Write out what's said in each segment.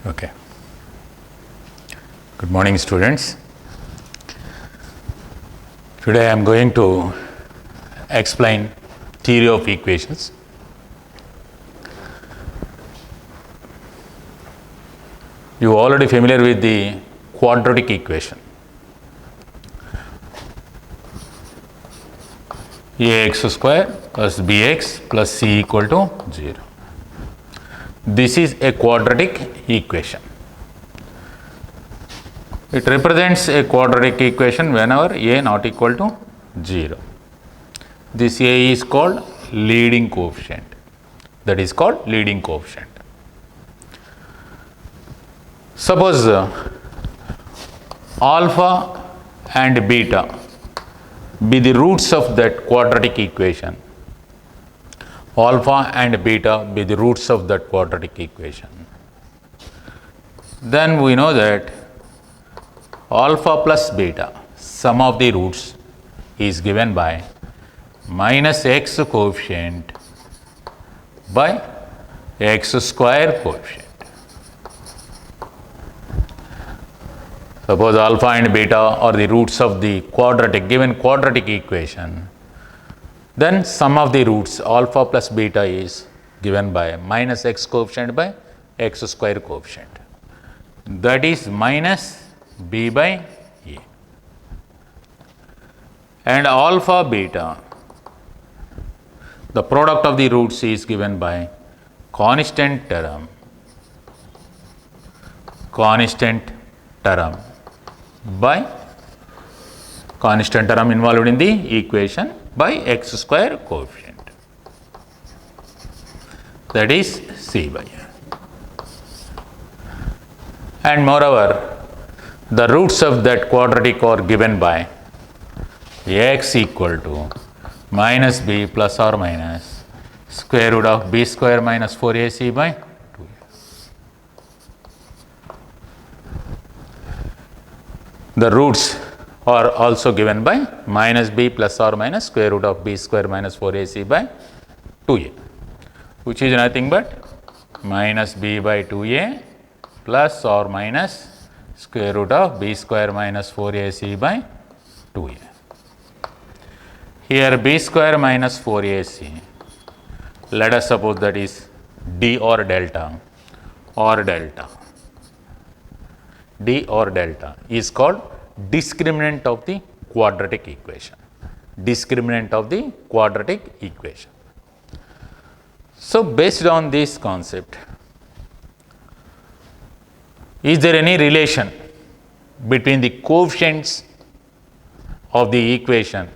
Okay. Good morning, students. Today I am going to explain theory of equations. You are already familiar with the quadratic equation. Ax square plus bx plus c equal to 0. This is a quadratic equation. It represents a quadratic equation whenever a not equal to 0. This a is called leading coefficient. That is called leading coefficient. Suppose alpha and beta be the roots of that quadratic equation. Alpha and beta be the roots of that quadratic equation. Then we know that alpha plus beta, sum of the roots, is given by minus x coefficient by x square coefficient. Suppose alpha and beta are the roots of the given quadratic equation, then sum of the roots alpha plus beta is given by minus x coefficient by x square coefficient. That is minus b by a. And alpha beta, the product of the roots is given by constant term by constant term involved in the equation by x square coefficient. That is c by a. And moreover, the roots of that quadratic are given by x equal to minus b plus or minus square root of b square minus 4ac by 2a. The roots are also given by minus b plus or minus square root of b square minus 4ac by 2a, which is nothing but minus b by 2a plus or minus square root of b square minus 4ac by 2a. Here b square minus 4ac, let us suppose that is d or delta is called discriminant of the quadratic equation. So based on this concept, is there any relation between the coefficients of the equation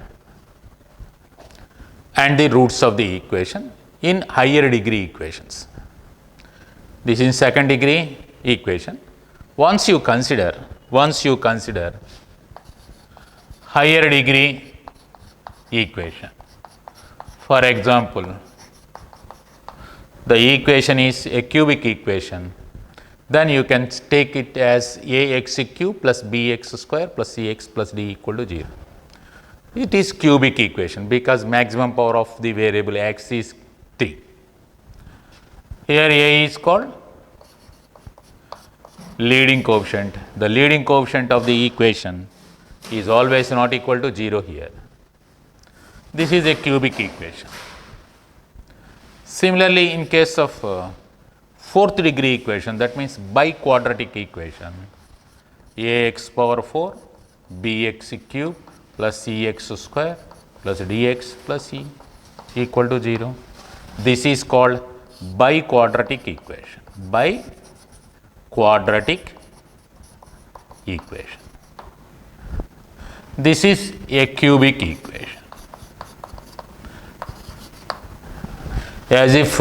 and the roots of the equation in higher degree equations? This is second degree equation. Once you consider higher degree equation, for example, the equation is a cubic equation, then you can take it as ax cube plus bx square plus cx plus d equal to 0. It is cubic equation because maximum power of the variable x is 3. Here a is called leading coefficient. The leading coefficient of the equation is always not equal to 0 here. This is a cubic equation. Similarly, in case of fourth degree equation, that means biquadratic equation, ax power 4 bx cube plus cx square plus dx plus e equal to 0. This is called biquadratic equation. This is a cubic equation. As if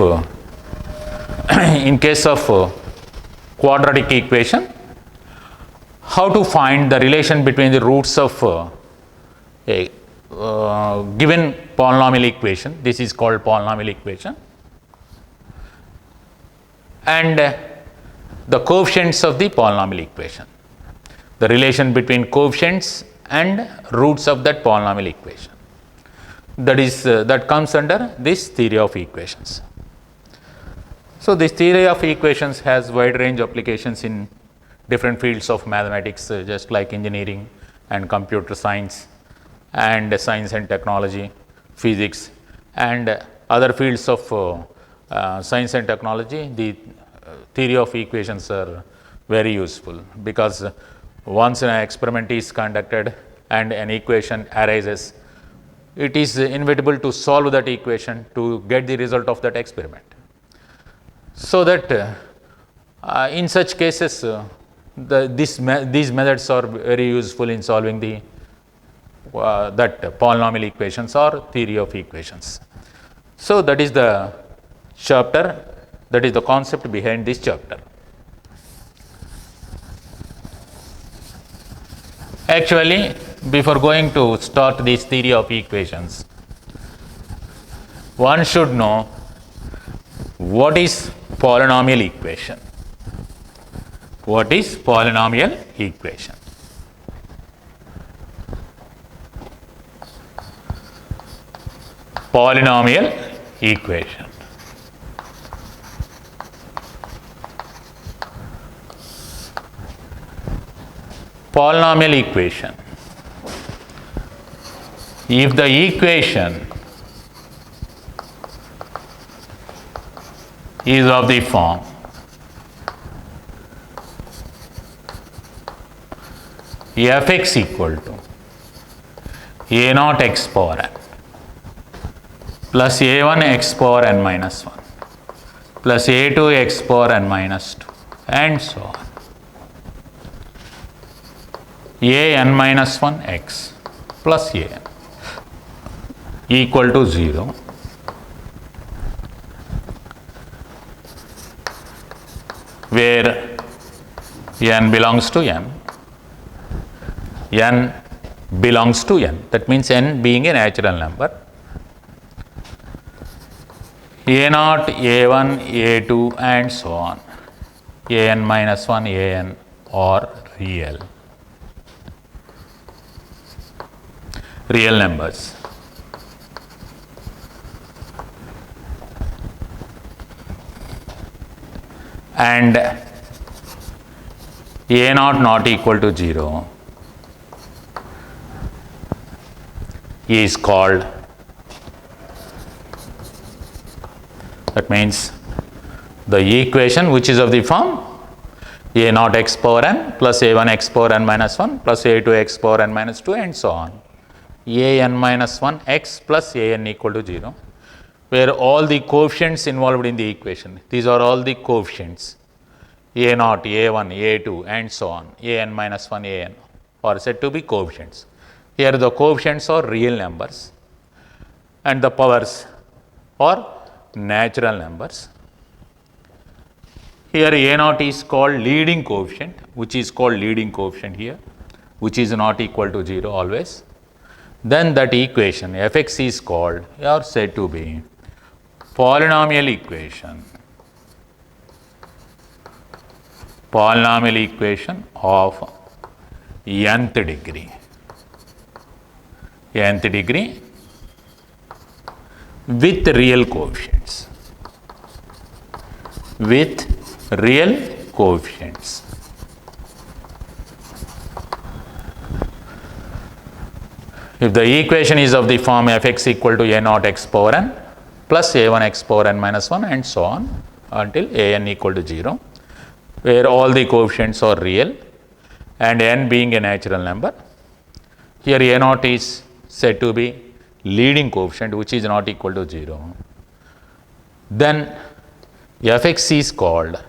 in case of quadratic equation, how to find the relation between the roots of a given polynomial equation, this is called polynomial equation, and the coefficients of the polynomial equation, the relation between coefficients and roots of that polynomial equation. That comes under this theory of equations. So this theory of equations has wide range applications in different fields of mathematics, just like engineering and computer science and science and technology, physics, and other fields of science and technology. The theory of equations are very useful, because once an experiment is conducted and an equation arises, it is inevitable to solve that equation to get the result of that experiment. So that in such cases, these methods are very useful in solving the that polynomial equations or theory of equations. So that is the chapter, that is the concept behind this chapter. Actually, before going to start this theory of equations, one should know what is polynomial equation. What is polynomial equation? Polynomial equation. Polynomial equation. If the equation is of the form f(x) equal to a naught x power n plus a1 x power n minus 1 plus a2 x power n minus 2 and so on, a n minus 1 x plus a n equal to 0, where n belongs to n belongs to n, that means n being a natural number, a naught, a1, a2 and so on, a n minus 1, a n are real numbers. And a naught not equal to 0 is called, that means the equation which is of the form a naught x power n plus a1 x power n minus 1 plus a2 x power n minus 2 and so on, a n minus 1 x plus a n equal to 0, where all the coefficients involved in the equation, these are all the coefficients, a naught, a1, a2 and so on, a n minus 1, a n are said to be coefficients. Here the coefficients are real numbers and the powers are natural numbers. Here a naught is called leading coefficient, which is called leading coefficient here, which is not equal to 0 always. Then that equation f(x) is called or said to be polynomial equation. Polynomial equation of nth degree. Nth degree with real coefficients. With real coefficients. If the equation is of the form f(x) equal to a naught x power n plus a1 x power n minus 1 and so on until a n equal to 0, where all the coefficients are real and n being a natural number. Here a naught is said to be leading coefficient, which is not equal to 0. Then f(x) is called,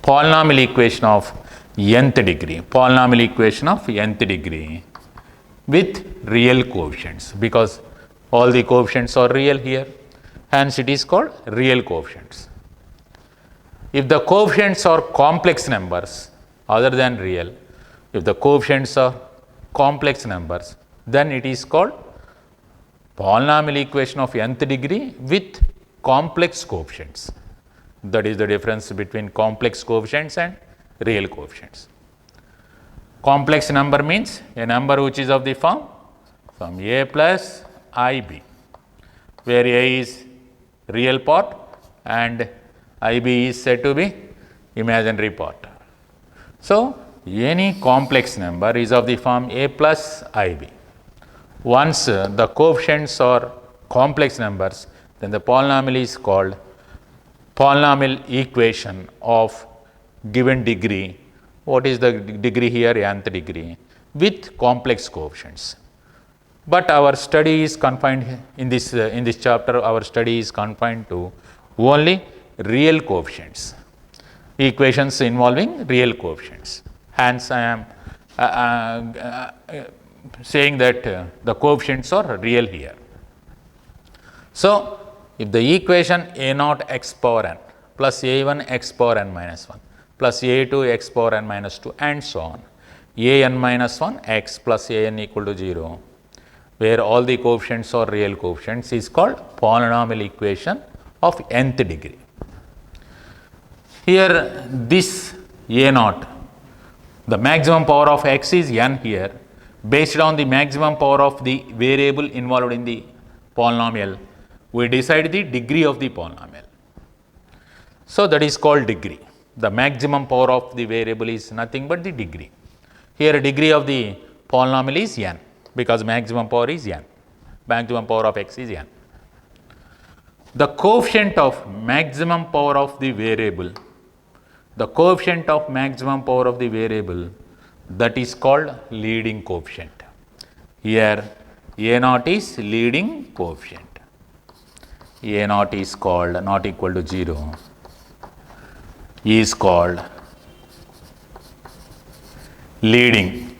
polynomial equation of nth degree, polynomial equation of nth degree with real coefficients, because all the coefficients are real here, hence it is called real coefficients. If the coefficients are complex numbers other than real, if the coefficients are complex numbers, then it is called polynomial equation of nth degree with complex coefficients. That is the difference between complex coefficients and real coefficients. Complex number means a number which is of the form from A plus IB, where A is real part and IB is said to be imaginary part. So, any complex number is of the form A plus IB. Once the coefficients are complex numbers, then the polynomial is called polynomial equation of given degree. What is the degree here? Nth degree with complex coefficients. But our study is confined in this chapter. Our study is confined to only real coefficients, equations involving real coefficients. Hence, I am saying that the coefficients are real here. So, if the equation a naught x power n plus a1 x power n minus 1 plus a2 x power n minus 2 and so on, a n minus 1 x plus a n equal to 0, where all the coefficients are real coefficients, is called polynomial equation of nth degree. Here this a naught, the maximum power of x is n here, based on the maximum power of the variable involved in the polynomial, we decide the degree of the polynomial. So, that is called degree. The maximum power of the variable is nothing but the degree. Here degree of the polynomial is n, because maximum power is n, maximum power of x is n. The coefficient of maximum power of the variable, that is called leading coefficient. Here a naught is leading coefficient. A naught is called not equal to 0, is called leading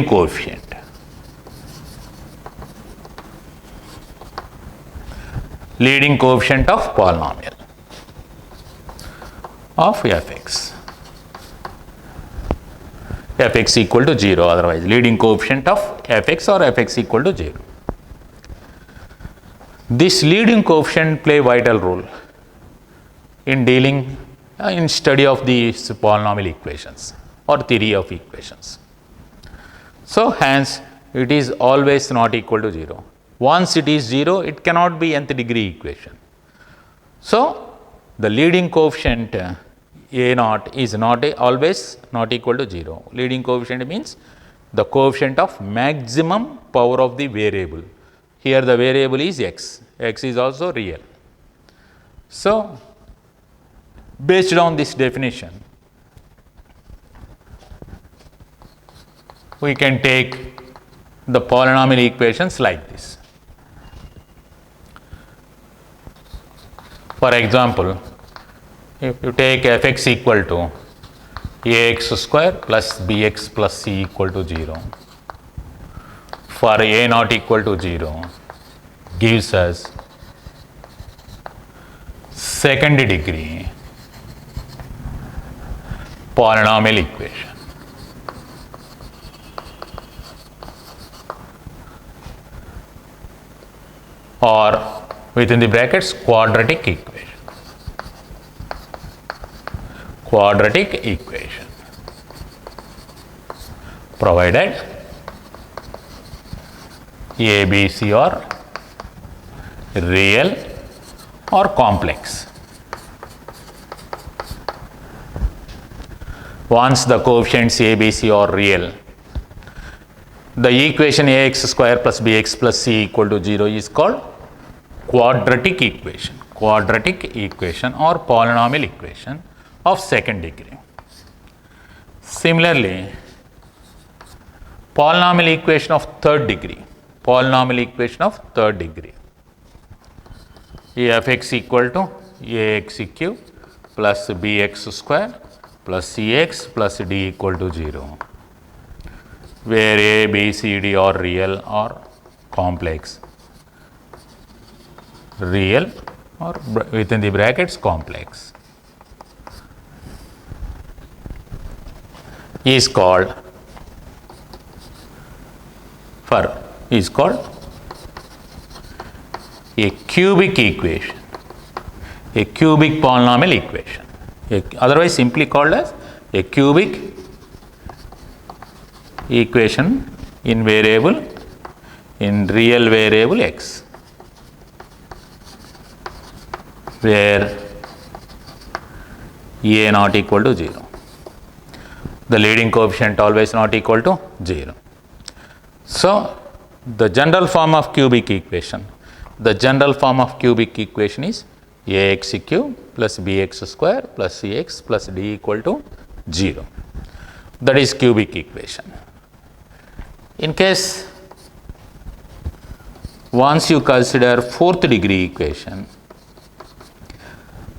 coefficient. Leading coefficient of polynomial of fx. Fx equal to 0, otherwise leading coefficient of fx or fx equal to 0. This leading coefficient play vital role in dealing in study of these polynomial equations or theory of equations. So, hence it is always not equal to 0. Once it is 0, it cannot be nth degree equation. So, the leading coefficient a naught is always not equal to 0. Leading coefficient means the coefficient of maximum power of the variable. Here the variable is x, x is also real. So, based on this definition, we can take the polynomial equations like this. For example, if you take fx equal to ax square plus bx plus c equal to 0, for a naught equal to 0, gives us second degree polynomial equation. Or within the brackets quadratic equation. Quadratic equation, provided A, B, C are real or complex. Once the coefficients A, B, C are real, the equation ax square plus bx plus c equal to 0 is called quadratic equation. Quadratic equation or polynomial equation of second degree. Similarly, polynomial equation of third degree. Polynomial equation of third degree. Fx equal to ax cube plus bx square plus cx plus d equal to 0, where a, b, c, d are real or complex. Real or within the brackets complex is called a cubic equation, a cubic polynomial equation, otherwise simply called as a cubic equation in variable, in real variable x, where a not equal to 0. The leading coefficient always not equal to 0. So, the general form of cubic equation, is ax cube plus bx square plus cx plus d equal to 0. That is cubic equation. In case once you consider fourth degree equation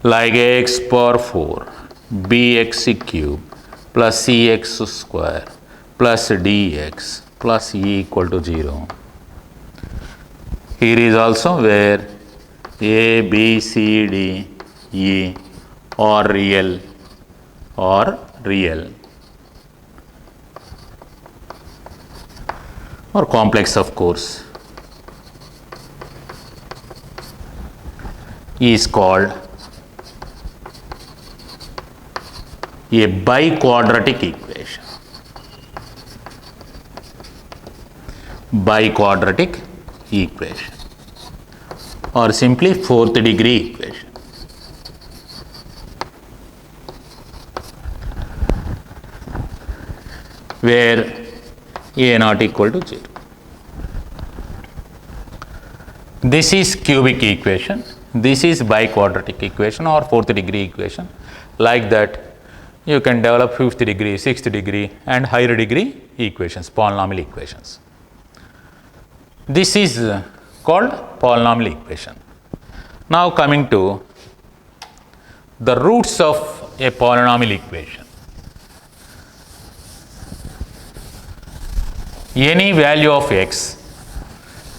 like ax power 4 bx cube plus cx square plus dx plus e equal to 0. Here is also where a, b, c, d, e are real or complex, of course, is called a biquadratic equation. Biquadratic equation, or simply fourth degree equation. Where a not equal to 0. This is cubic equation, this is biquadratic equation or fourth degree equation. Like that, you can develop fifth degree, sixth degree and higher degree equations, polynomial equations. This is called polynomial equation. Now coming to the roots of a polynomial equation. Any value of x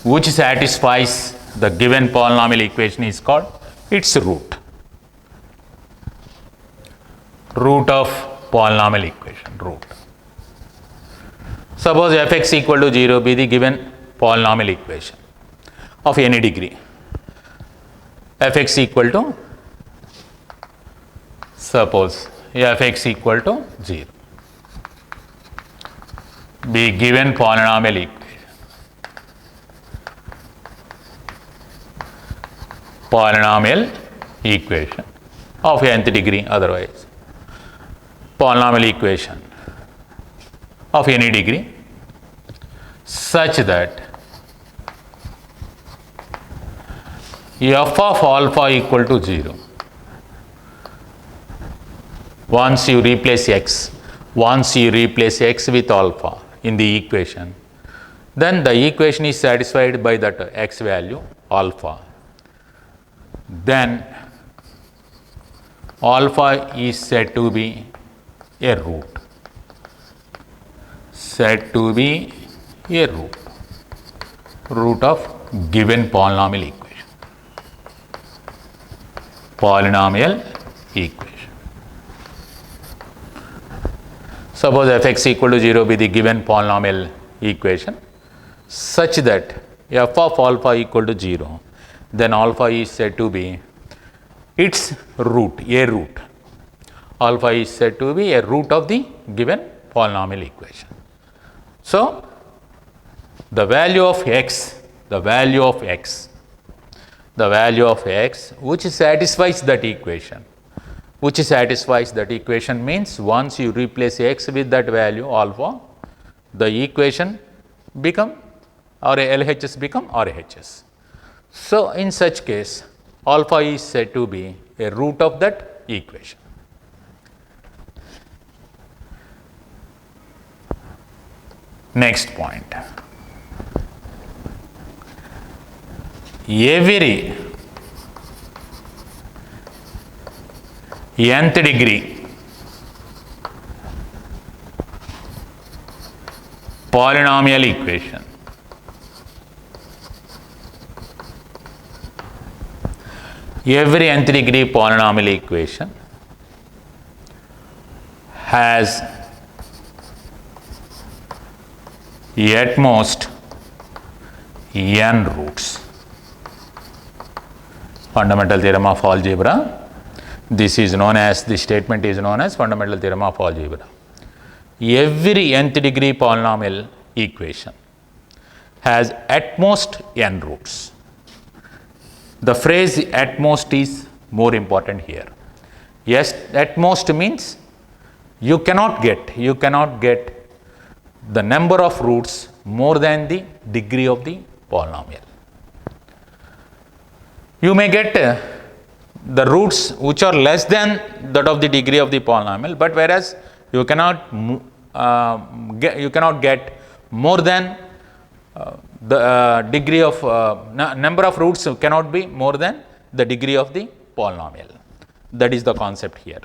which satisfies the given polynomial equation is called its root. Root of polynomial equation, root. Suppose fx equal to 0 be the given polynomial equation of any degree. Fx equal to, suppose fx equal to 0 be given polynomial equation. Polynomial equation of nth degree, otherwise polynomial equation of any degree such that f of alpha equal to 0. Once you replace x with alpha in the equation, then the equation is satisfied by that x value alpha. Then alpha is said to be a root. Root of given polynomial equation. Suppose fx equal to 0 be the given polynomial equation such that f of alpha equal to 0, then alpha is said to be its root, a root. Alpha is said to be a root of the given polynomial equation. So, the value of x which satisfies that equation, means once you replace x with that value alpha, the equation become, or LHS become RHS. So, in such case alpha is said to be a root of that equation. Next point. Every nth degree polynomial equation has at most n roots. Fundamental theorem of algebra. This statement is known as fundamental theorem of algebra. every nth degree polynomial equation has at most n roots. The phrase at most is more important here. Yes, at most means you cannot get the number of roots more than the degree of the polynomial. You may get the roots which are less than that of the degree of the polynomial, but whereas you cannot get more than the degree of number of roots cannot be more than the degree of the polynomial. That is the concept here.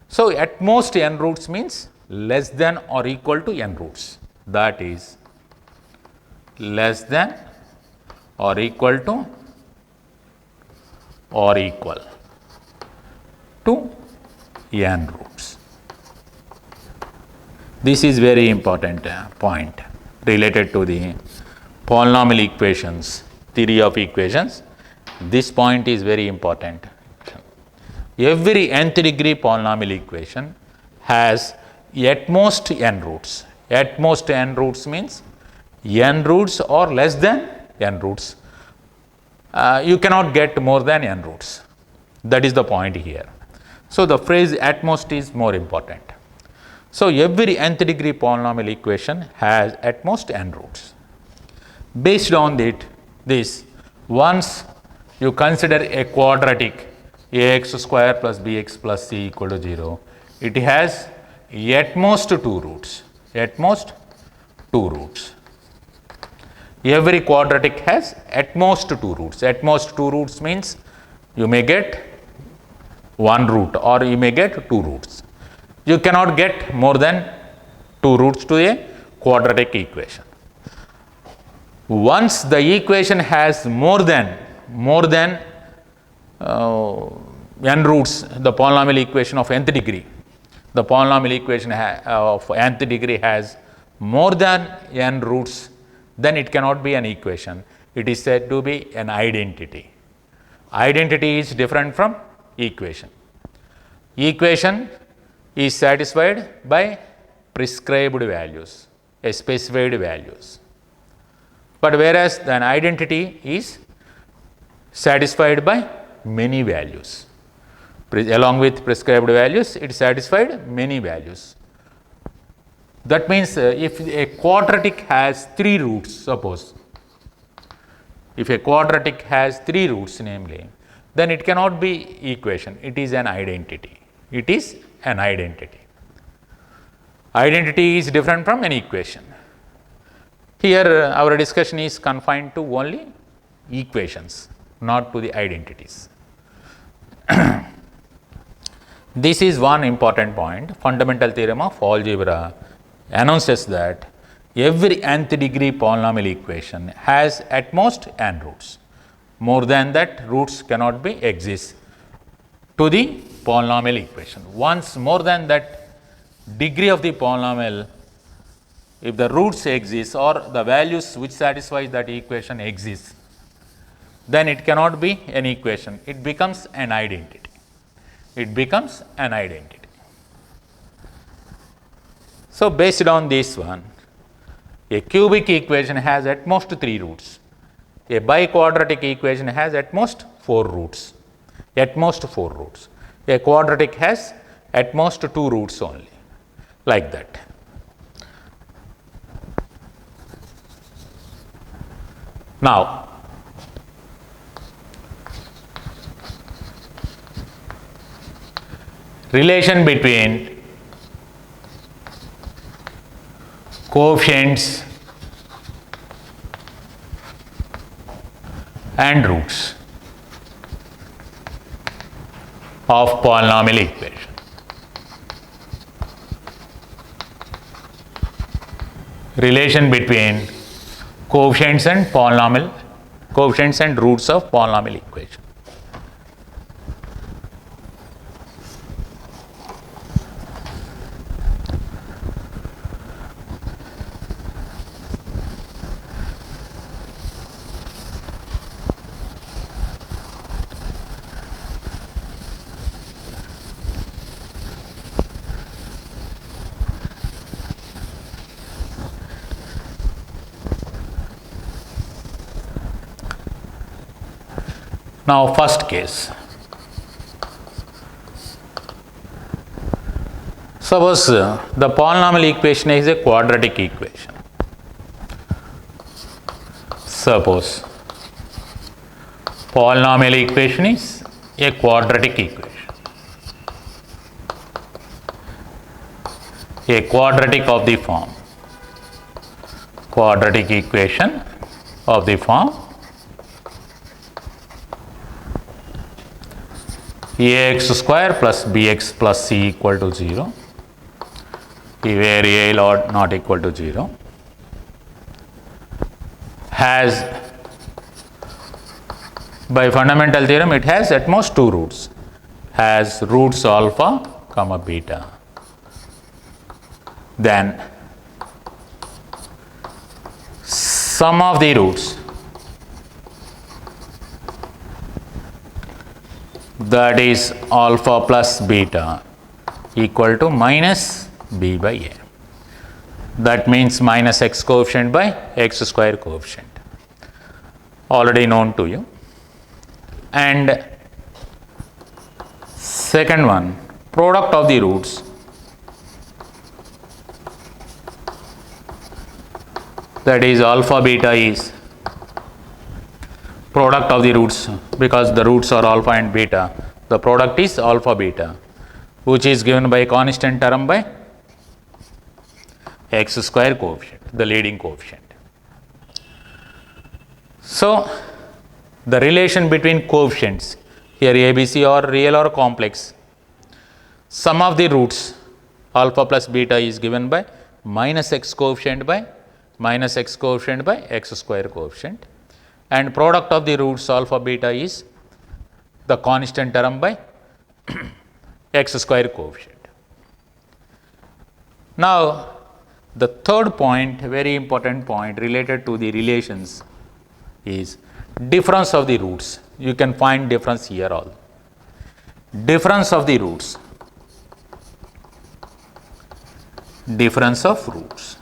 So at most n roots means less than or equal to n roots. That is less than or equal to n roots. This is very important point related to the polynomial equations, theory of equations. This point is very important. Every nth degree polynomial equation has at most n roots. At most n roots means n roots or less than n roots. You cannot get more than n roots. That is the point here. So the phrase at most is more important. So every nth degree polynomial equation has at most n roots. Based on this, once you consider a quadratic ax square plus bx plus c equal to 0, it has at most 2 roots. At most 2 roots. Every quadratic has at most 2 roots. At most 2 roots means you may get 1 root or you may get 2 roots. You cannot get more than 2 roots to a quadratic equation. Once the equation has more than n roots, the polynomial equation of nth degree, the polynomial equation of nth degree has more than n roots, then it cannot be an equation. It is said to be an identity. Identity is different from equation. Equation is satisfied by prescribed values, specified values. But whereas an identity is satisfied by many values. Along with prescribed values, it satisfied many values. That means if a quadratic has 3 roots, suppose, if a quadratic has 3 roots namely, then it cannot be equation, it is an identity. It is an identity. Identity is different from an equation. Here our discussion is confined to only equations, not to the identities. This is one important point. Fundamental theorem of algebra announces that every nth degree polynomial equation has at most n roots. More than that, roots cannot be exist to the polynomial equation. Once more than that degree of the polynomial, if the roots exist or the values which satisfies that equation exist, then it cannot be an equation. It becomes an identity. It becomes an identity. So based on this one, a cubic equation has at most 3 roots. A biquadratic equation has at most 4 roots. At most 4 roots. A quadratic has at most 2 roots only, like that. Now, relation between coefficients and roots of polynomial equation. Relation between coefficients and roots of polynomial equation. Now first case. Suppose the polynomial equation is a quadratic equation. Suppose polynomial equation is a quadratic equation. A quadratic of the form. Quadratic equation of the form ax square plus bx plus c equal to 0, where a not equal to 0, has, by fundamental theorem, it has at most two roots, has roots alpha comma beta. Then sum of the roots, that is alpha plus beta, equal to minus b by a. That means minus x coefficient by x square coefficient, already known to you. And second one, product of the roots, that is alpha beta is product of the roots, because the roots are alpha and beta, the product is alpha beta, which is given by a constant term by x square coefficient, the leading coefficient. So the relation between coefficients here, ABC, are real or complex. Sum of the roots alpha plus beta is given by minus x coefficient by x square coefficient, and product of the roots alpha beta is the constant term by x square coefficient. Now the third point, very important point related to the relations, is difference of the roots. You can find difference here also. Difference of the roots. Difference of roots.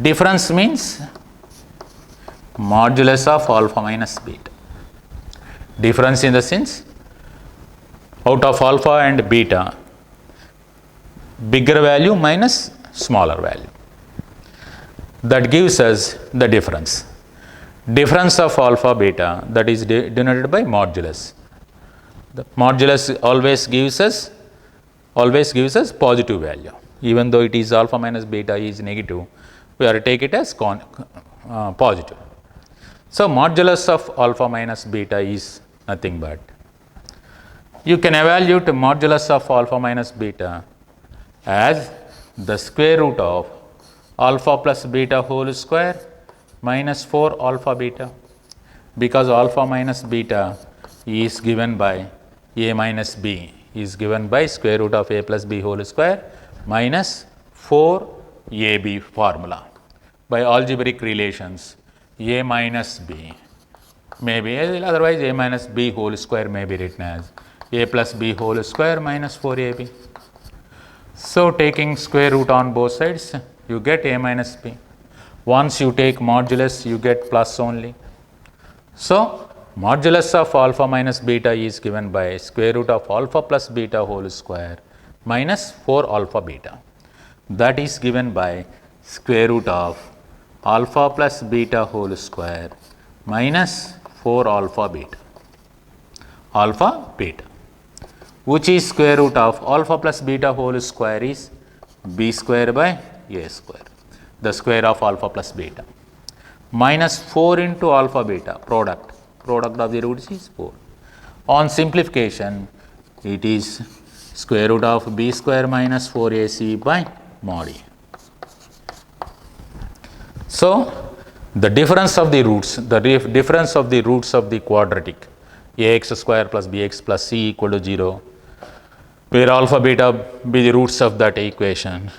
Difference means modulus of alpha minus beta. Difference in the sense, out of alpha and beta, bigger value minus smaller value. That gives us the difference. Difference of alpha beta, that is denoted by modulus. The modulus always gives us positive value. Even though it is alpha minus beta is negative, we are to take it as positive. So modulus of alpha minus beta is nothing but, you can evaluate modulus of alpha minus beta as the square root of alpha plus beta whole square minus 4 alpha beta, because alpha minus beta is given by a minus b, is given by square root of a plus b whole square minus 4 ab formula. By algebraic relations, a minus b may be, otherwise a minus b whole square may be written as a plus b whole square minus 4ab. So taking square root on both sides, you get a minus b. Once you take modulus, you get plus only. So modulus of alpha minus beta is given by square root of alpha plus beta whole square minus 4 alpha beta. That is given by square root of alpha plus beta whole square minus 4 alpha beta, which is square root of alpha plus beta whole square is b square by a square, the square of alpha plus beta, minus 4 into alpha beta, product of the roots is 4. On simplification, it is square root of b square minus 4ac by mod a. So the difference of the roots, difference of the roots of the quadratic ax square plus bx plus c equal to 0, where alpha beta be the roots of that equation,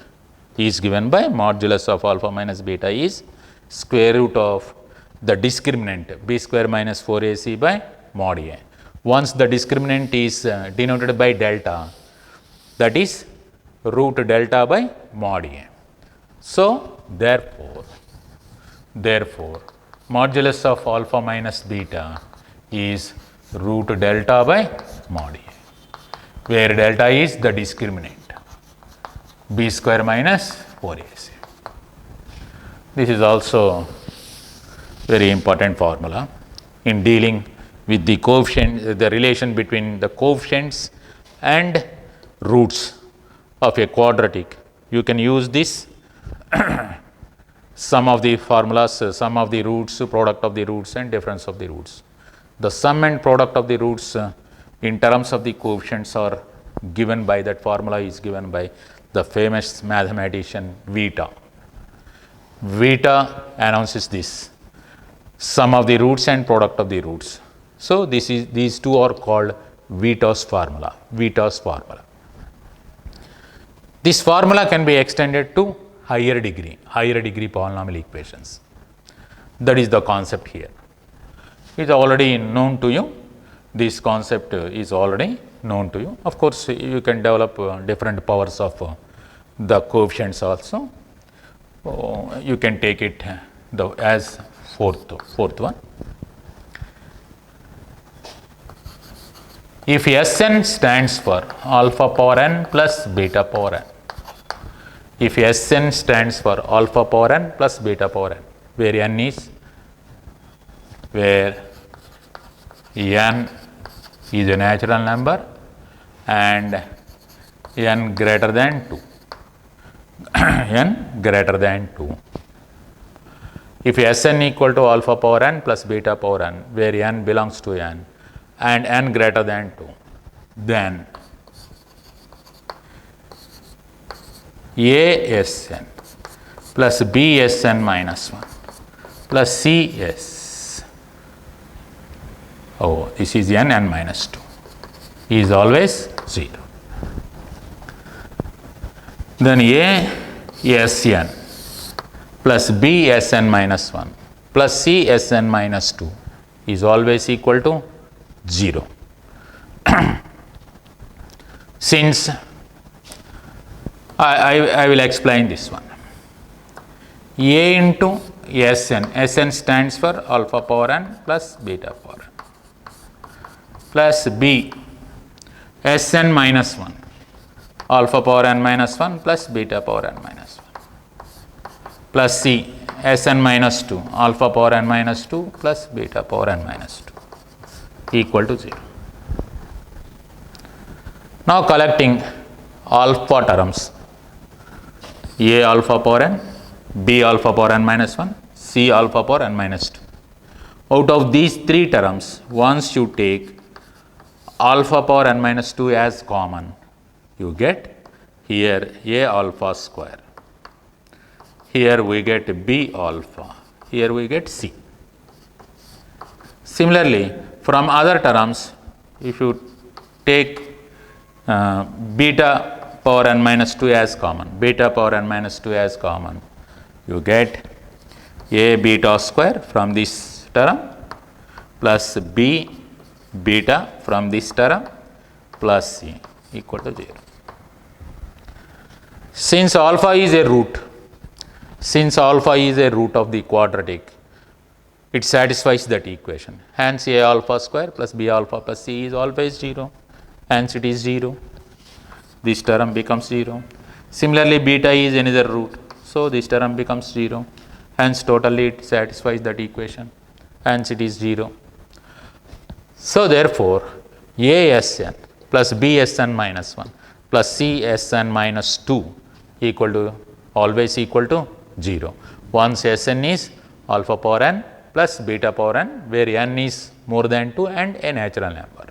is given by modulus of alpha minus beta is square root of the discriminant b square minus 4ac by mod a. Once the discriminant is denoted by delta, that is root delta by mod a. So therefore modulus of alpha minus beta is root delta by mod A, where delta is the discriminant, b square minus 4ac. This is also very important formula in dealing with the coefficient, the relation between the coefficients and roots of a quadratic. You can use this sum of the formulas, sum of the roots, product of the roots and difference of the roots. The sum and product of the roots in terms of the coefficients are given by that formula is given by the famous mathematician Vieta. Vieta announces this sum of the roots and product of the roots. So, these two are called Vieta's formula, Vieta's formula. This formula can be extended to higher degree polynomial equations. That is the concept here. It is already known to you. This concept is already known to you. Of course, you can develop different powers of the coefficients also. You can take it as fourth one. If Sn stands for alpha power n plus beta power n, if Sn stands for alpha power n plus beta power n, where n is a natural number and n greater than 2, n greater than 2. If Sn equal to alpha power n plus beta power n, where n belongs to n and n greater than 2, then Asn plus Bsn minus 1 plus Cs, this is n minus 2, is always 0. Then Asn plus Bsn minus 1 plus Csn minus 2 is always equal to 0. Since I will explain this one. A into Sn stands for alpha power n plus beta power n, plus B Sn minus 1 alpha power n minus 1 plus beta power n minus 1, plus C Sn minus 2 alpha power n minus 2 plus beta power n minus 2 equal to 0. Now collecting alpha terms, A alpha power n, B alpha power n minus 1, C alpha power n minus 2. Out of these three terms, once you take alpha power n minus 2 as common, you get here A alpha square, here we get B alpha, here we get C. Similarly, from other terms, if you take beta power n minus 2 as common, beta power n minus 2 as common, you get A beta square from this term plus B beta from this term plus C equal to 0. Since alpha is a root, of the quadratic, it satisfies that equation. Hence, A alpha square plus B alpha plus C is always 0. Hence, it is 0. This term becomes 0. Similarly, beta is another root. So, this term becomes 0. Hence, totally it satisfies that equation. Hence, it is 0. So, therefore, Asn plus Bsn minus 1 plus Csn minus 2 always equal to 0. Once Sn is alpha power n plus beta power n, where n is more than 2 and a natural number.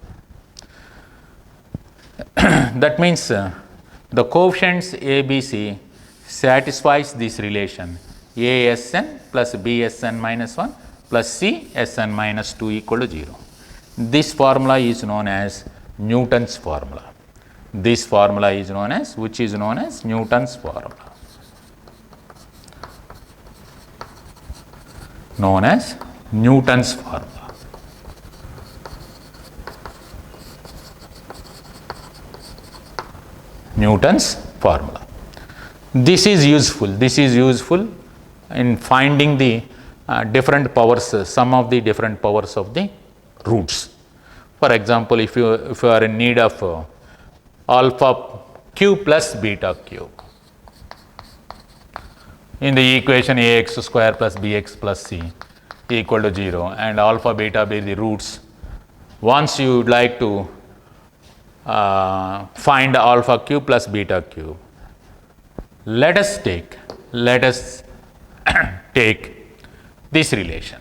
That means the coefficients ABC satisfies this relation Asn plus Bsn minus 1 plus Csn minus 2 equal to 0. This formula is known as Newton's formula. This formula is known as, which is known as Newton's formula. Known as Newton's formula. Newton's formula. This is useful in finding the different powers, sum of the different powers of the roots. For example, if you are in need of alpha cube plus beta cube, in the equation ax square plus bx plus c equal to 0 and alpha beta be the roots. Once you would like to find alpha cube plus beta cube, let us take this relation.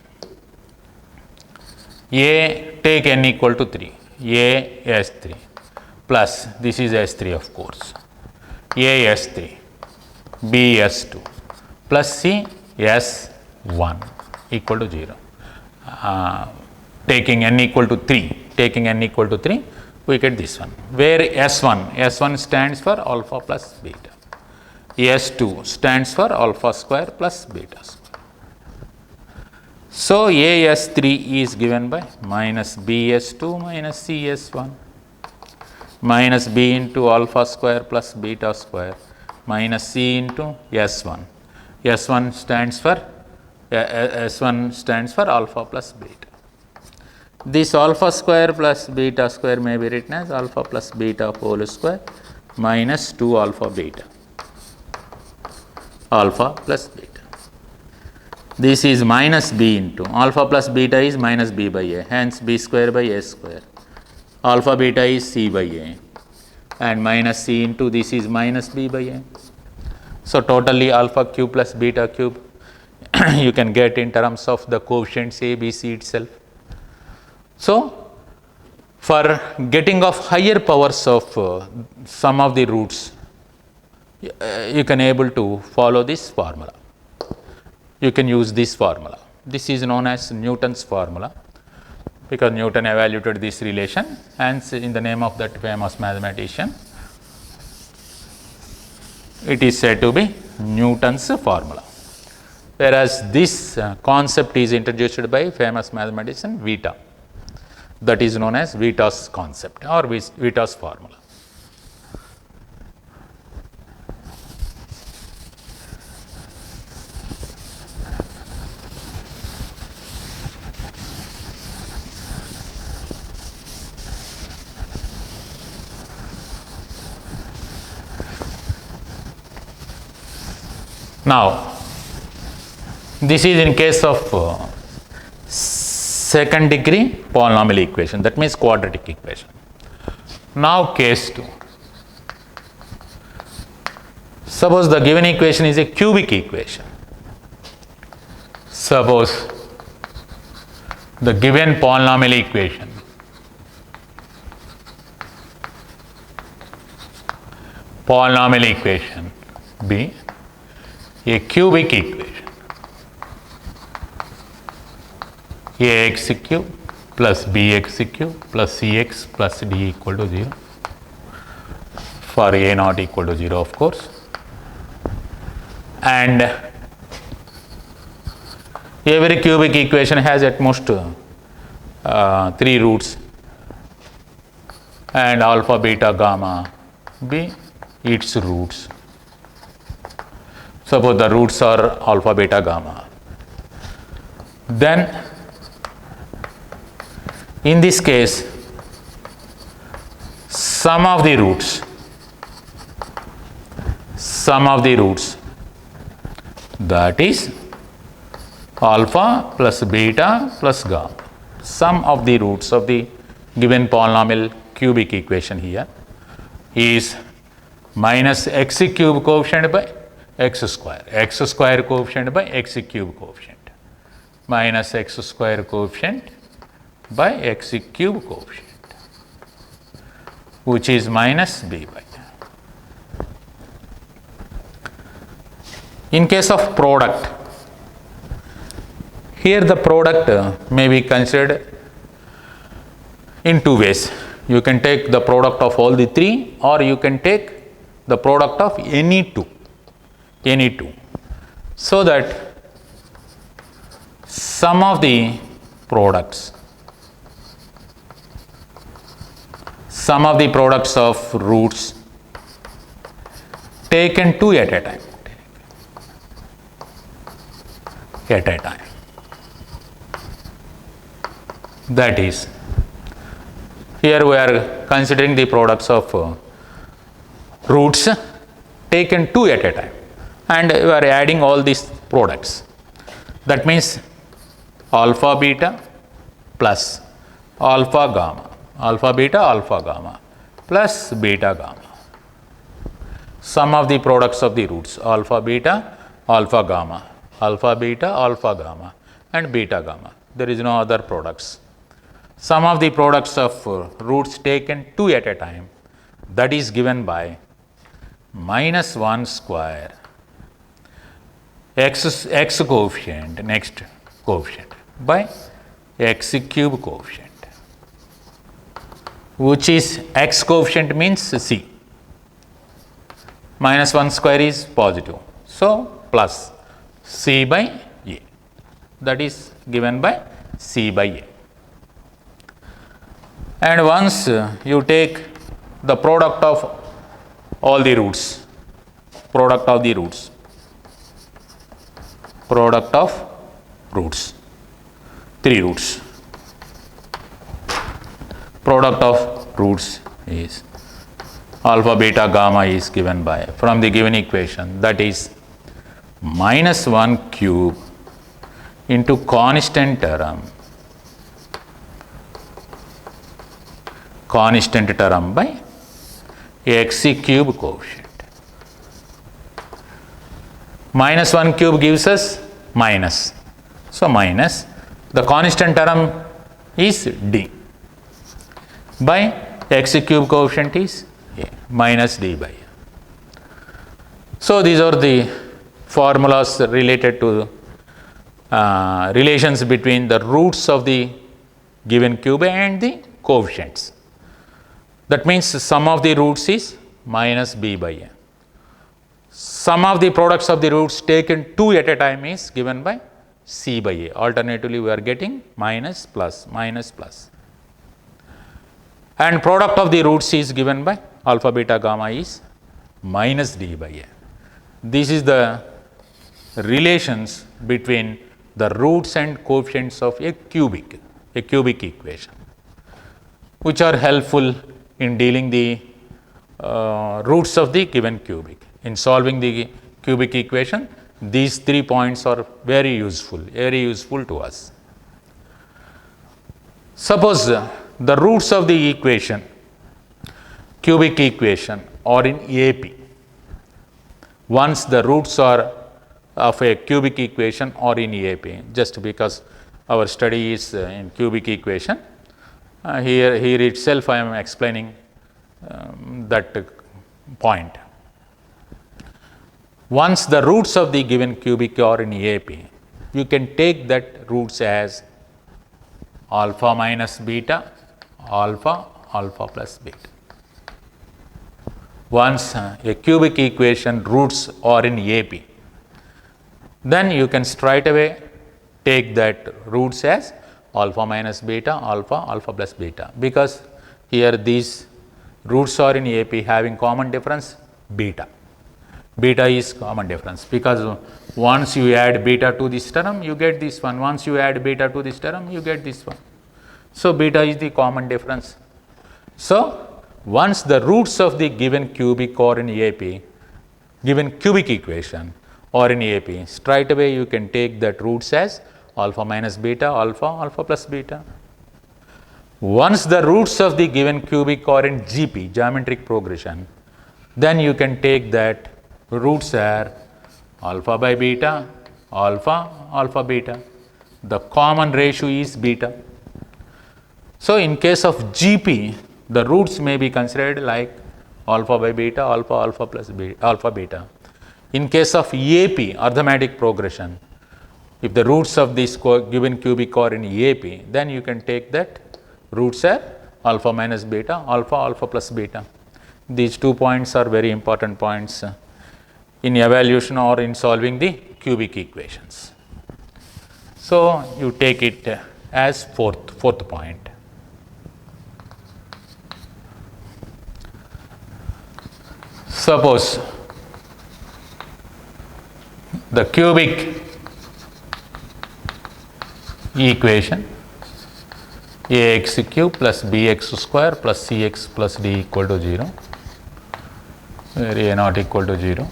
A, take n equal to 3, A S3 plus, this is S3 of course, A S3, B S2 plus C S1 equal to 0. Taking n equal to 3, we get this one, where S1 stands for alpha plus beta, S2 stands for alpha square plus beta square. So, AS3 is given by minus BS2 minus CS1 minus B into alpha square plus beta square minus C into S1. S1 stands for alpha plus beta. This alpha square plus beta square may be written as alpha plus beta whole square minus 2 alpha beta, alpha plus beta. This is minus b into alpha plus beta is minus b by a, hence b square by a square. Alpha beta is c by a and minus c into this is minus b by a. So, totally alpha cube plus beta cube you can get in terms of the coefficients a, b, c itself. So, for getting of higher powers of some of the roots, you can able to follow this formula. You can use this formula. This is known as Newton's formula because Newton evaluated this relation, and in the name of that famous mathematician, it is said to be Newton's formula. Whereas this concept is introduced by famous mathematician Vieta, that is known as Vieta's concept or Vieta's formula. Now, this is in case of second degree polynomial equation, that means quadratic equation. Now, case 2. Suppose the given equation is a cubic equation. Suppose the given polynomial equation be a cubic equation, ax cube plus bx cube plus cx plus d equal to 0 for a not equal to 0 of course, and every cubic equation has at most 3 roots and alpha, beta, gamma be its roots. Suppose the roots are alpha, beta, gamma. Then in this case, sum of the roots that is alpha plus beta plus gamma, sum of the roots of the given polynomial cubic equation here is minus x cube coefficient by x square coefficient by x cube coefficient minus x square coefficient by x cube coefficient, which is minus b by. In case of product, here the product may be considered in 2 ways. You can take the product of all the 3 or you can take the product of any two, so that sum of the products of roots taken 2 at a time. That is, here we are considering the products of roots taken 2 at a time, and we are adding all these products. That means alpha beta plus alpha gamma plus beta gamma. Sum of the products of the roots alpha beta gamma and beta gamma. There is no other products. Sum of the products of roots taken 2 at a time, that is given by minus 1 square x coefficient, next coefficient, by x cube coefficient, which is x coefficient means c. Minus 1 square is positive, so plus c by a, that is given by c by a. And once you take the product of all the roots, product of roots, 3 roots, product of roots is alpha beta gamma is given by, from the given equation, that is minus 1 cube into constant term by x cube coefficient. Minus 1 cube gives us minus, so minus the constant term is d by x cube coefficient is a, minus d by a. So these are the formulas related to relations between the roots of the given cube and the coefficients. That means sum of the roots is minus b by a. Sum of the products of the roots taken 2 at a time is given by c by a. Alternatively, we are getting minus plus. And product of the roots is given by alpha beta gamma is minus d by a. This is the relations between the roots and coefficients of a cubic equation, which are helpful in dealing the roots of the given cubic. In solving the cubic equation, these 3 points are very useful to us. Suppose the roots of the equation, cubic equation, are in AP. Once the roots are of a cubic equation or in AP, just because our study is in cubic equation, here itself I am explaining that point. Once the roots of the given cubic are in AP, you can take that roots as alpha minus beta, alpha plus beta. Once a cubic equation roots are in AP, then you can straight away take that roots as alpha minus beta, alpha plus beta, because here these roots are in AP having common difference beta. Beta is common difference, because once you add beta to this term, you get this one. Once you add beta to this term, you get this one. So beta is the common difference. So once the roots of the given cubic or in AP, given cubic equation or in AP, straight away you can take that roots as alpha minus beta, alpha plus beta. Once the roots of the given cubic are in GP, geometric progression, then you can take that roots are alpha by beta, alpha beta. The common ratio is beta. So in case of GP, the roots may be considered like alpha by beta, alpha plus beta, alpha beta. In case of AP, arithmetic progression, if the roots of this given cubic are in AP, then you can take that roots are alpha minus beta, alpha plus beta. These 2 points are very important points in evaluation or in solving the cubic equations. So you take it as fourth point. Suppose the cubic equation ax cube plus bx square plus cx plus d equal to 0, where a not equal to 0,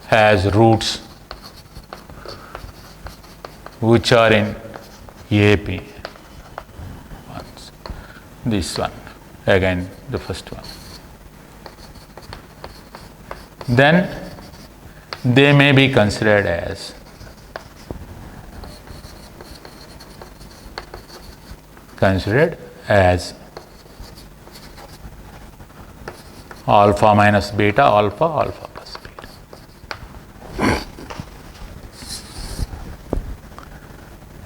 has roots which are in AP. This one, again the first one. Then they may be considered as alpha minus beta, alpha, alpha plus beta.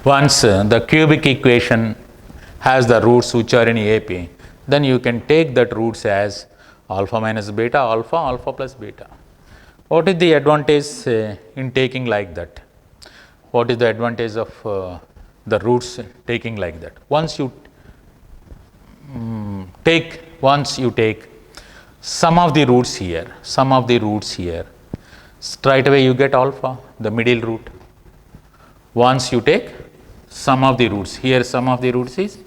Once the cubic equation has the roots which are in AP, then you can take that roots as alpha minus beta, alpha, alpha plus beta. What is the advantage in taking like that? What is the advantage of the roots taking like that? Once you take sum of the roots here, straight away you get alpha, the middle root. Once you take sum of the roots, here sum of the roots is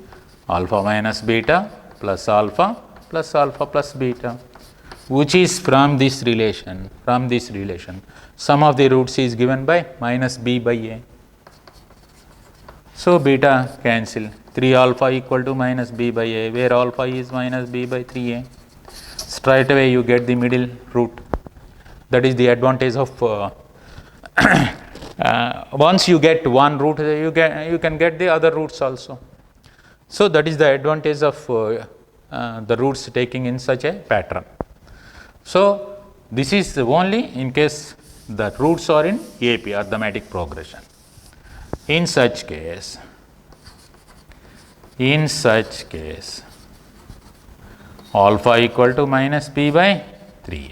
alpha minus beta plus alpha plus beta, which is from this relation. Sum of the roots is given by minus b by a. So beta cancel, 3 alpha equal to minus b by a, where alpha is minus b by 3a. Straight away you get the middle root. That is the advantage of once you get one root, you can get the other roots also. So that is the advantage of the roots taking in such a pattern. So this is only in case the roots are in AP, arithmetic progression. In such case, alpha equal to minus b by 3a,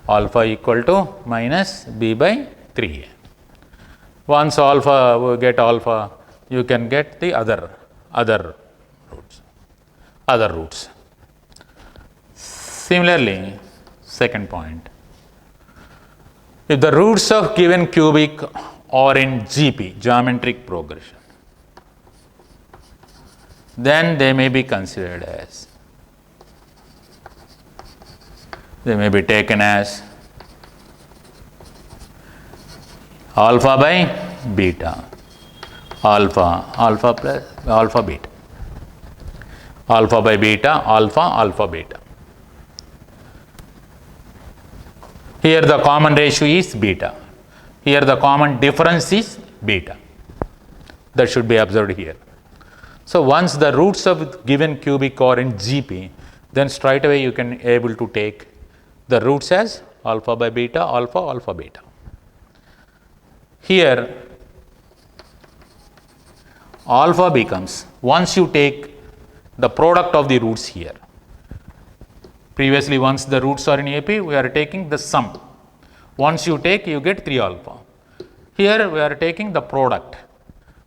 alpha equal to minus b by 3a. Once alpha, we get alpha, you can get the other roots. Similarly, second point, if the roots of given cubic are in GP, geometric progression, then they may be considered as, they may be taken as alpha by beta, alpha plus alpha beta, alpha by beta, alpha beta. Here the common ratio is beta. Here the common difference is beta. That should be observed here. So once the roots of given cubic are in GP, then straight away you can able to take the roots as alpha by beta, alpha beta. Here alpha becomes, once you take the product of the roots here. Previously, once the roots are in AP, we are taking the sum. Once you take, you get 3 alpha. Here we are taking the product.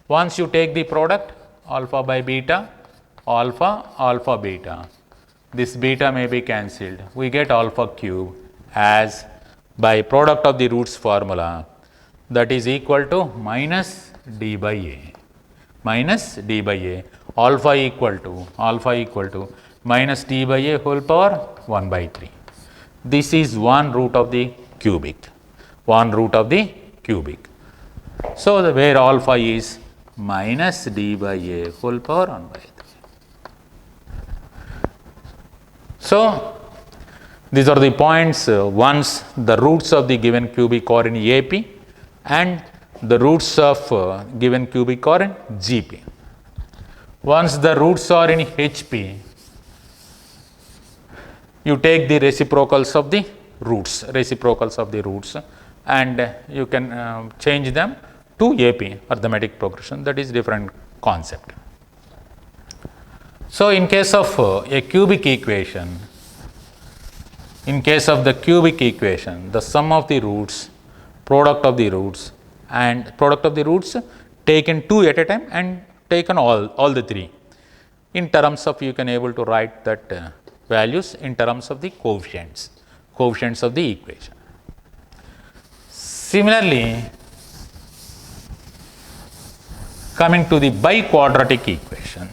Once you take the product, alpha by beta, alpha beta. This beta may be cancelled. We get alpha cube as by product of the roots formula, that is equal to minus d by a. Alpha equal to minus d by a whole power 1 by 3. This is one root of the cubic. So where alpha is minus d by a whole power 1 by 3. So these are the points once the roots of the given cubic are in AP and the roots of given cubic are in GP. Once the roots are in HP, you take the reciprocals of the roots, and you can change them to AP, arithmetic progression. That is different concept. So in case of a cubic equation, the sum of the roots, product of the roots taken 2 at a time and taken all the 3. In terms of, you can able to write that values in terms of the coefficients of the equation. Similarly, Coming to the biquadratic equation,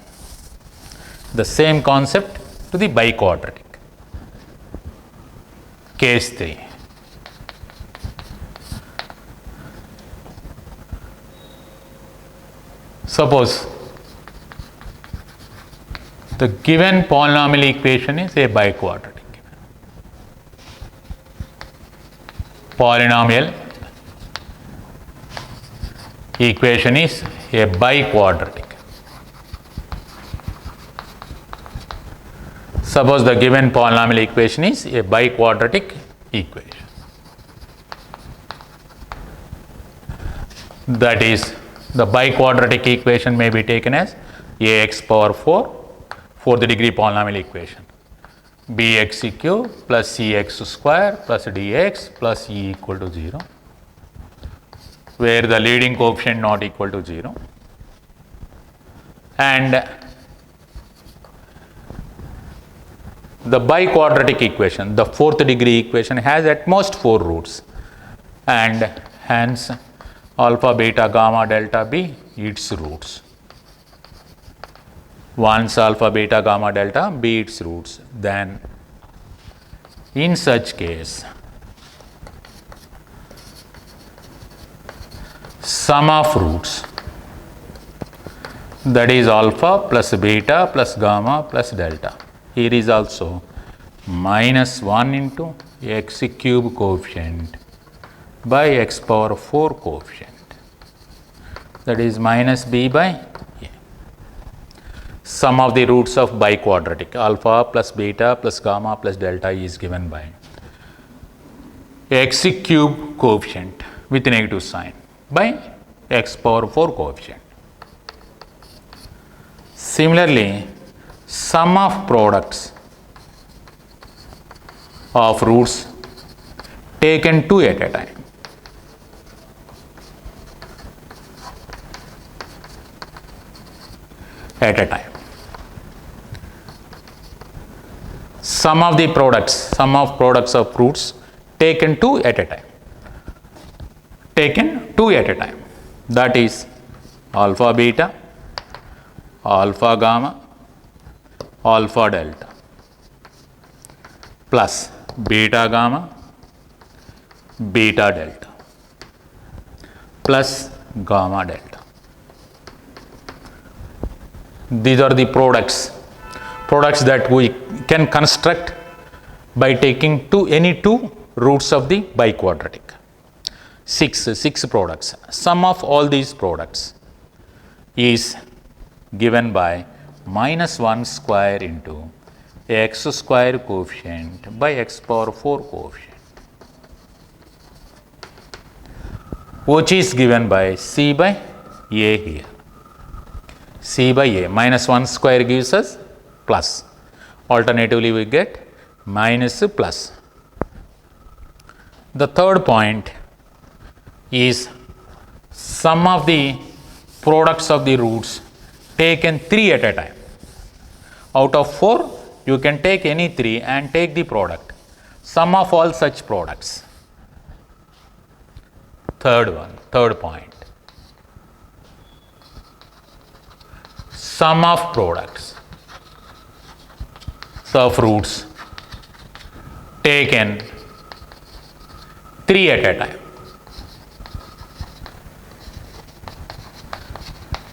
the same concept to the biquadratic. Case 3. Suppose the given polynomial equation is a biquadratic. Polynomial equation is a biquadratic. Suppose the given polynomial equation is a biquadratic equation. That is, the biquadratic equation may be taken as ax power 4 fourth degree polynomial equation, bx cube plus cx square plus dx plus e equal to 0, where the leading coefficient not equal to 0, and the biquadratic equation, the fourth degree equation, has at most 4 roots, and hence alpha, beta, gamma, delta be its roots. Once alpha, beta, gamma, delta be its roots, then in such case sum of roots, that is alpha plus beta plus gamma plus delta, here is also minus 1 into x cube coefficient by x power 4 coefficient, that is minus b by a. Sum of the roots of biquadratic, alpha plus beta plus gamma plus delta, is given by x cube coefficient with negative sign by x power 4 coefficient. Similarly, sum of products of roots taken 2 at a time. Sum of the products of roots taken 2 at a time. That is alpha beta, alpha gamma, alpha delta plus beta gamma, beta delta plus gamma delta. These are the products that we can construct by taking any 2 roots of the biquadratic. 6 products. Sum of all these products is given by minus 1 square into x square coefficient by x power 4 coefficient, which is given by c by a here. C by a, minus 1 square gives us plus. Alternatively, we get minus plus. The third point is sum of the products of the roots taken 3 at a time. Out of 4, you can take any 3 and take the product. Sum of all such products. Third point. Sum of products of roots taken 3 at a time.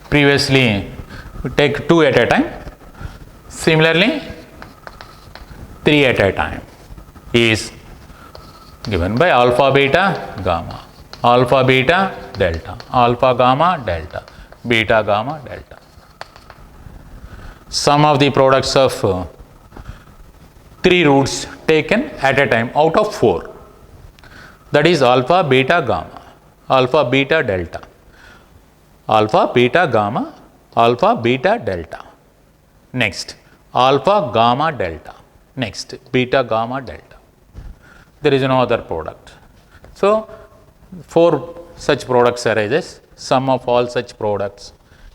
Previously, we take 2 at a time. Similarly, 3 at a time is given by alpha, beta, gamma, alpha, beta, delta, alpha, gamma, delta, beta, gamma, delta. Sum of the products of 3 roots taken at a time out of 4, that is alpha, beta, gamma, alpha, beta, delta, alpha, beta, gamma, alpha, beta, delta. Next, alpha, gamma, delta. Next, beta, gamma, delta. There is no other product. So, 4 such products arises. Sum of all such products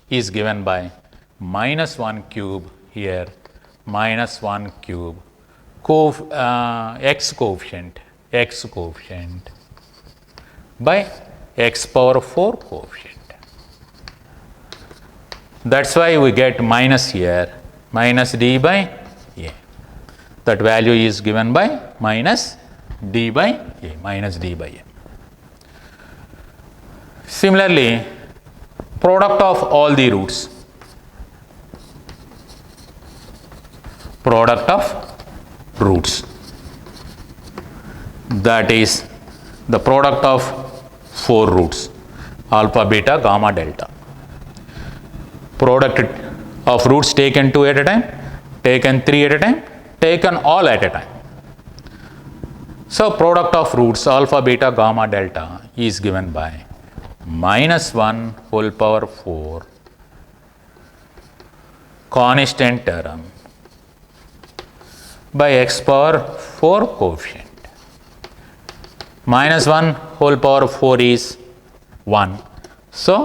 is given by minus 1 cube here, minus 1 cube x coefficient by x power 4 coefficient. That's why we get minus here, minus d by a. That value is given by minus d by a, minus d by a. Similarly, product of all the roots, product of roots, that is the product of 4 roots, alpha, beta, gamma, delta. Product of roots taken 2 at a time, taken 3 at a time, taken all at a time. So product of roots alpha, beta, gamma, delta is given by minus 1 whole power 4 constant term by x power 4 coefficient. Minus 1 whole power 4 is 1. So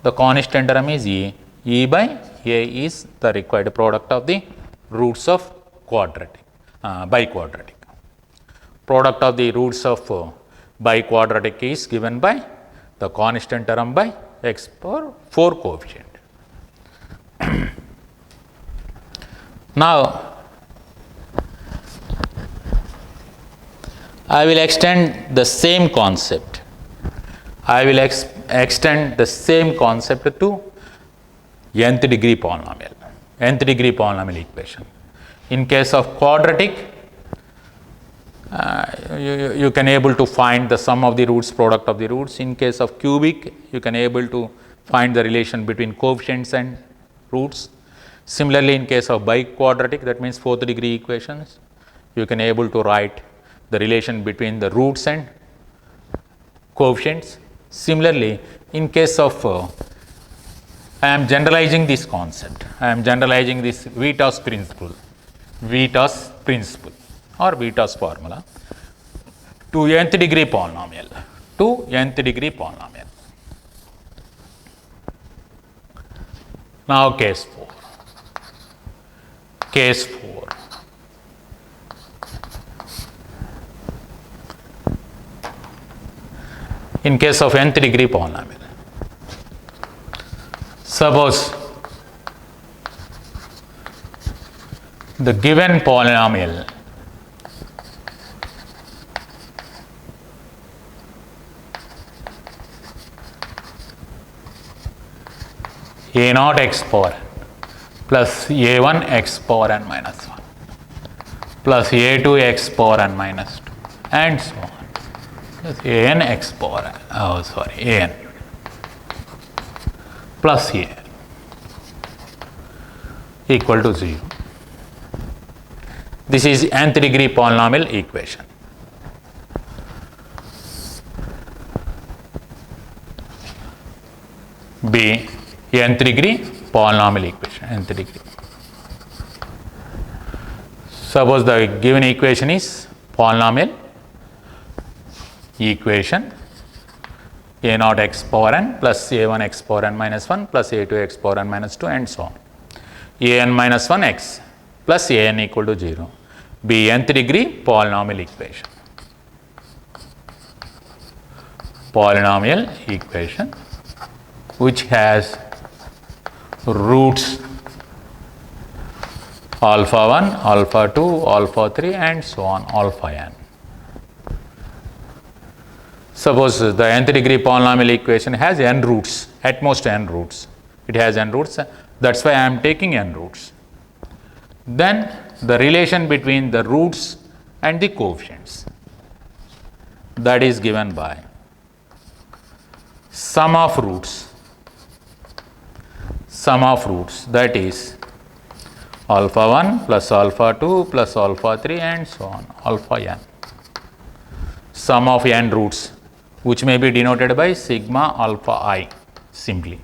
the constant term is e. E by a is the required product of the roots of quadratic, biquadratic. Product of the roots of biquadratic is given by the constant term by x power 4 coefficient. Now I will extend the same concept. I will extend the same concept to nth degree polynomial, nth degree polynomial equation. In case of quadratic, you can able to find the sum of the roots, product of the roots. In case of cubic, you can able to find the relation between coefficients and roots. Similarly, in case of biquadratic, that means 4th degree equations, you can able to write the relation between the roots and coefficients. Similarly, in case of I am generalizing this concept, I am generalizing this Vitas principle or Vitas formula to nth degree polynomial, Now case 4. In case of nth degree polynomial, suppose the given polynomial a naught x power n plus a1 x power n minus 1 plus a2 x power n minus 2 and so on, plus an x power n, an plus a equal to 0. This is nth degree polynomial equation. B, nth degree polynomial equation, nth degree. Suppose the given equation is polynomial equation a naught x power n plus a1 x power n minus 1 plus a2 x power n minus 2 and so on. A n minus 1 x plus a n equal to 0. Be nth degree polynomial equation. Polynomial equation which has roots alpha 1, alpha 2, alpha 3 and so on, alpha n. Suppose the nth degree polynomial equation has n roots, at most n roots. It has n roots, that's why I am taking n roots. Then the relation between the roots and the coefficients, that is given by sum of roots, that is alpha 1 plus alpha 2 plus alpha 3 and so on, alpha n. Sum of n roots, which may be denoted by sigma alpha I simply.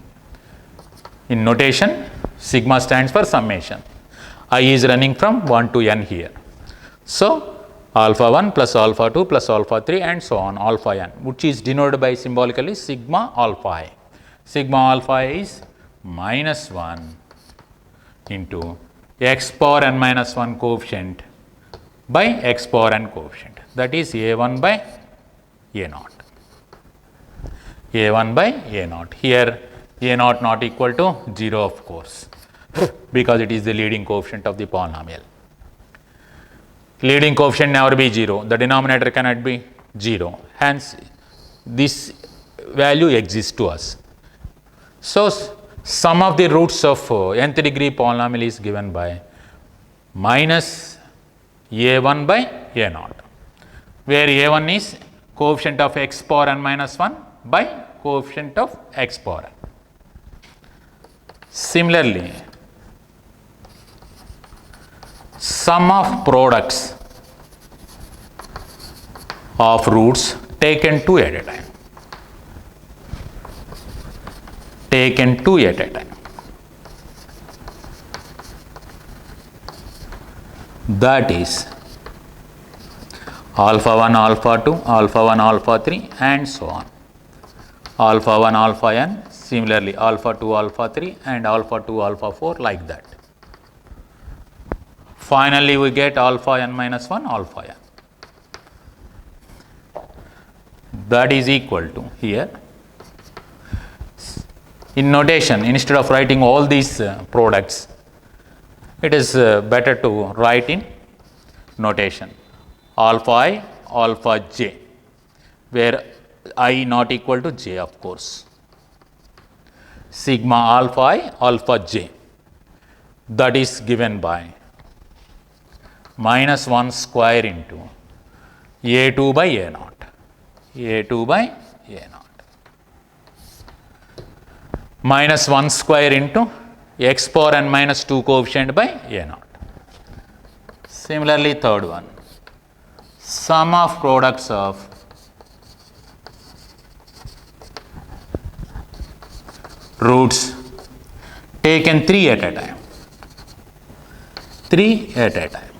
In notation, sigma stands for summation. I is running from 1 to n here. So alpha 1 plus alpha 2 plus alpha 3 and so on, alpha n, which is denoted by symbolically sigma alpha I. Sigma alpha I is minus 1 into x power n minus 1 coefficient by x power n coefficient, that is a1 by a naught. a1 by a naught. Here a naught not equal to 0 of course, because it is the leading coefficient of the polynomial. Leading coefficient never be 0, the denominator cannot be 0, hence this value exists to us. So sum of the roots of nth degree polynomial is given by minus a1 by a naught, where a1 is coefficient of x power n minus 1 by coefficient of x power n. Similarly, sum of products of roots taken 2 at a time. Taken 2 at a time. That is alpha 1, alpha 2, alpha 1, alpha 3 and so on. Alpha 1, alpha n, similarly alpha 2, alpha 3 and alpha 2, alpha 4, like that. Finally, we get alpha n minus 1, alpha n. That is equal to here. In notation, instead of writing all these products, it is better to write in notation alpha I, alpha j, where I not equal to j of course. Sigma alpha I, alpha j, that is given by minus 1 square into a2 by a naught, a2 by a naught, minus 1 square into x power n minus 2 coefficient by a naught. Similarly, third one, sum of products of roots taken 3 at a time, 3 at a time.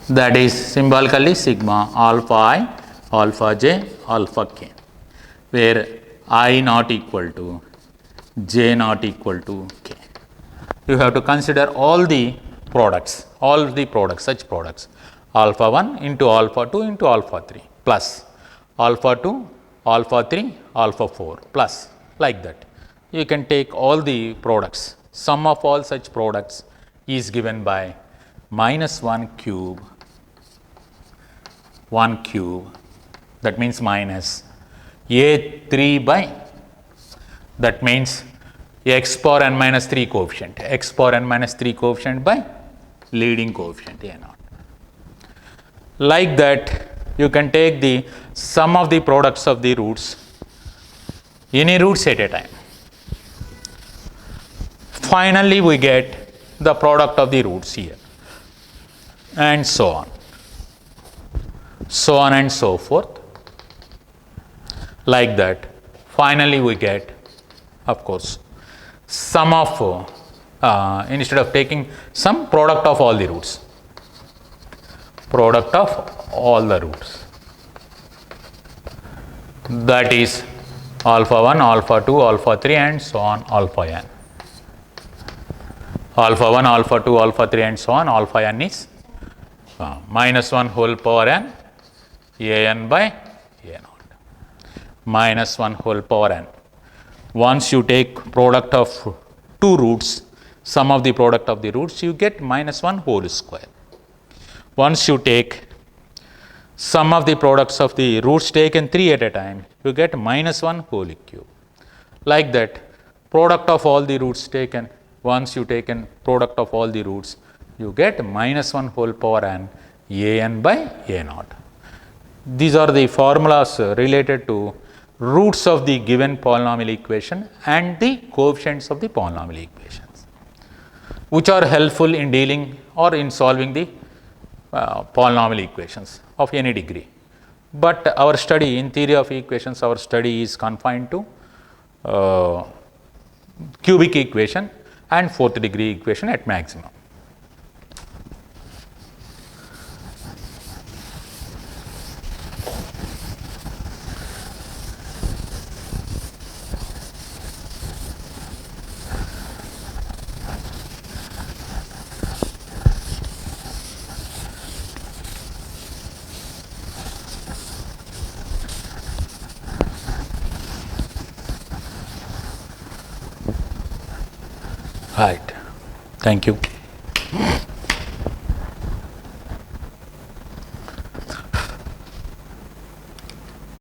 That is symbolically sigma alpha I, alpha j, alpha k, where I not equal to j not equal to k. You have to consider all the products, such products, alpha 1 into alpha 2 into alpha 3 plus alpha 2, alpha 3, alpha 4 plus, like that. You can take all the products. Sum of all such products is given by minus 1 cube, that means minus a3 by, that means x power n minus 3 coefficient, x power n minus 3 coefficient by leading coefficient a naught. Like that, you can take the sum of the products of the roots, any roots at a time. Finally, we get the product of the roots here, and so on and so forth, like that. Finally, we get, of course, sum of, instead of taking some, product of all the roots, product of all the roots, that is alpha 1, alpha 2, alpha 3 and so on, alpha n. Alpha 1, alpha 2, alpha 3 and so on, alpha n is minus 1 whole power n, a n by a naught, minus 1 whole power n. Once you take product of two roots, sum of the product of the roots, you get minus 1 whole square. Once you take sum of the products of the roots taken 3 at a time, you get minus 1 whole cube. Like that, product of all the roots taken, once you taken product of all the roots, you get minus 1 whole power n, a n by a naught. These are the formulas related to roots of the given polynomial equation and the coefficients of the polynomial equations, which are helpful in dealing or in solving the polynomial equations of any degree. But our study in theory of equations, our study is confined to cubic equation and fourth degree equation at maximum. Right. Thank you.